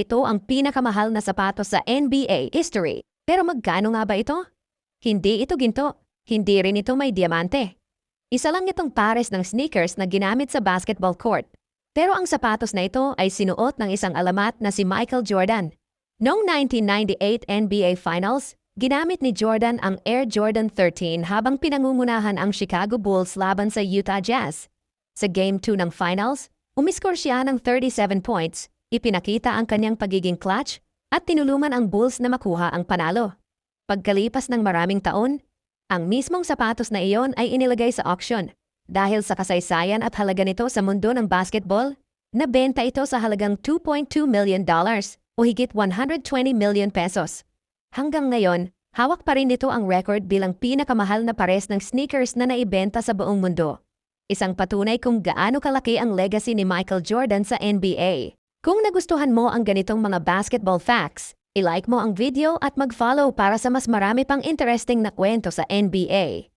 Ito ang pinakamahal na sapatos sa NBA history. Pero magkano nga ba ito? Hindi ito ginto. Hindi rin ito may diamante. Isa lang itong pares ng sneakers na ginamit sa basketball court. Pero ang sapatos na ito ay sinuot ng isang alamat na si Michael Jordan. Noong 1998 NBA Finals, ginamit ni Jordan ang Air Jordan 13 habang pinangungunahan ang Chicago Bulls laban sa Utah Jazz. Sa Game 2 ng Finals, umiskor siya ng 37 points, ipinakita ang kanyang pagiging clutch at tinulungan ang Bulls na makuha ang panalo. Pagkalipas ng maraming taon, ang mismong sapatos na iyon ay inilagay sa auction. Dahil sa kasaysayan at halaga nito sa mundo ng basketball, nabenta ito sa halagang $2.2 million o higit 120 million pesos. Hanggang ngayon, hawak pa rin nito ang record bilang pinakamahal na pares ng sneakers na naibenta sa buong mundo. Isang patunay kung gaano kalaki ang legacy ni Michael Jordan sa NBA. Kung nagustuhan mo ang ganitong mga basketball facts, i-like mo ang video at mag-follow para sa mas marami pang interesting na kwento sa NBA.